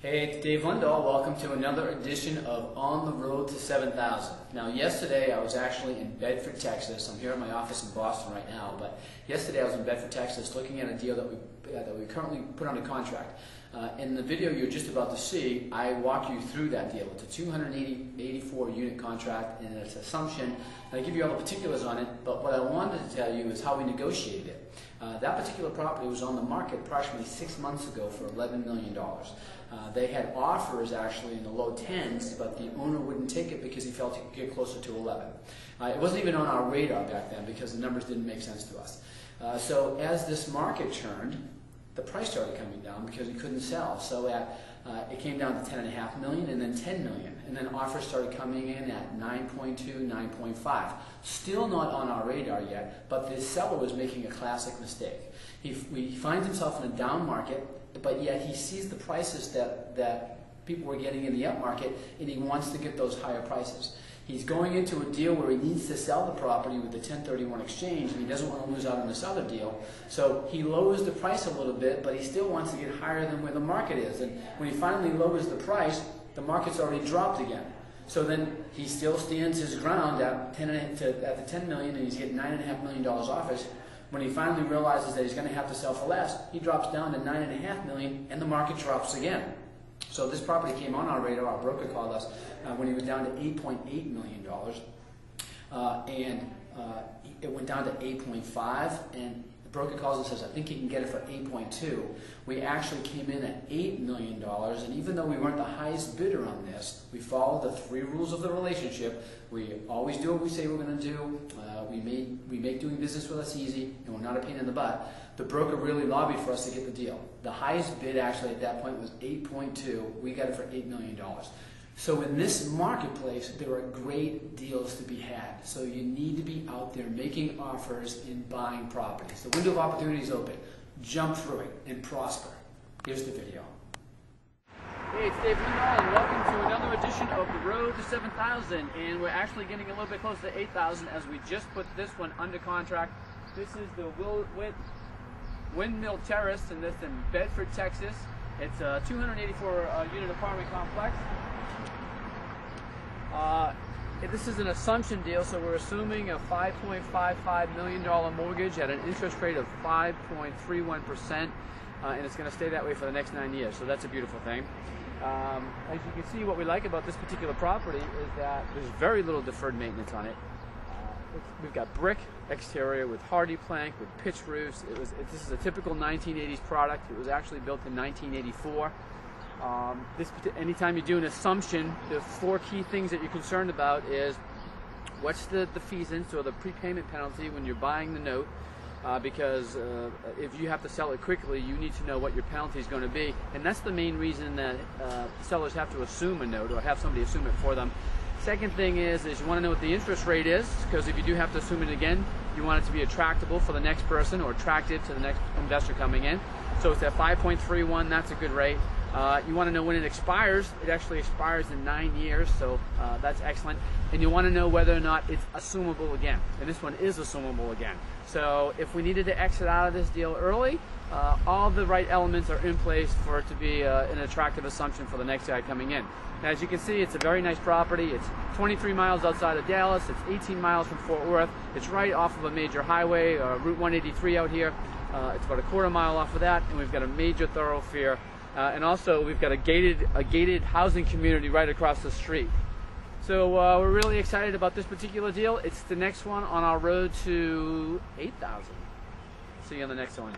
Hey, it's Dave Lindahl. Welcome to another edition of On the Road to 7,000. Now, yesterday I was actually in Bedford, Texas. I'm here at my office in Boston right now, but yesterday I was in Bedford, Texas, looking at a deal that we currently put under contract. In the video you're just about to see, I walk you through that deal. It's a 284 unit contract, and it's assumption. And I give you all the particulars on it, but what I wanted to tell you is how we negotiated it. That particular property was on the market approximately 6 months ago for $11 million. They had offers actually in the low 10s, but the owner wouldn't take it because he felt he could get closer to 11. It wasn't even on our radar back then because the numbers didn't make sense to us. So as this market turned, the price started coming down because he couldn't sell. So it came down to $10.5 million and then $10 million. And then offers started coming in at 9.2, 9.5. Still not on our radar yet, but the seller was making a classic mistake. He finds himself in a down market, but yet he sees the prices that people were getting in the up market, and he wants to get those higher prices. He's going into a deal where he needs to sell the property with the 1031 exchange, and he doesn't want to lose out on this other deal. So he lowers the price a little bit, but he still wants to get higher than where the market is. And when he finally lowers the price, the market's already dropped again. So then he still stands his ground at the $10 million, and he's getting $9.5 million offers. When he finally realizes that he's going to have to sell for less, he drops down to $9.5 million, and the market drops again. So this property came on our radar. Our broker called us when he was down to $8.8 million, and it went down to 8.5. And the broker calls and says, "I think he can get it for 8.2." We actually came in at $8 million, and even though we weren't the highest bidder on this, we followed the 3 rules of the relationship. We always do what we say we're going to do. We make doing business with us easy, and we're not a pain in the butt. The broker really lobbied for us to get the deal. The highest bid actually at that point was 8.2. We got it for $8 million. So in this marketplace, there are great deals to be had. So you need to be out there making offers and buying properties. The window of opportunity is open. Jump through it and prosper. Here's the video. Hey, it's Dave Lindahl, and welcome to another edition of The Road to 7,000. And we're actually getting a little bit closer to 8,000 as we just put this one under contract. This is the Windmill Terrace, and this in Bedford, Texas. It's a 284 unit apartment complex. This is an assumption deal, so we're assuming a $5.55 million mortgage at an interest rate of 5.31%, and it's going to stay that way for the next 9 years, so that's a beautiful thing. As you can see, what we like about this particular property is that there's very little deferred maintenance on it. We've got brick exterior with hardy plank, with pitch roofs. This is a typical 1980s product. It was actually built in 1984. Anytime you do an assumption, the 4 key things that you're concerned about is what's the defeasance or the prepayment penalty when you're buying the note, because if you have to sell it quickly, you need to know what your penalty is going to be, and that's the main reason that sellers have to assume a note or have somebody assume it for them. Second thing is you want to know what the interest rate is, because if you do have to assume it again, you want it to be attractable for the next person or attractive to the next investor coming in. So it's at 5.31, that's a good rate. You want to know when it expires. It actually expires in 9 years, so that's excellent. And you want to know whether or not it's assumable again. And this one is assumable again. So if we needed to exit out of this deal early, all the right elements are in place for it to be an attractive assumption for the next guy coming in. Now, as you can see, it's a very nice property. It's 23 miles outside of Dallas. It's 18 miles from Fort Worth. It's right off of a major highway, Route 183 out here. It's about a quarter mile off of that, and we've got a major thoroughfare. And also, we've got a gated housing community right across the street. So we're really excited about this particular deal. It's the next one on our road to 8,000. See you on the next one.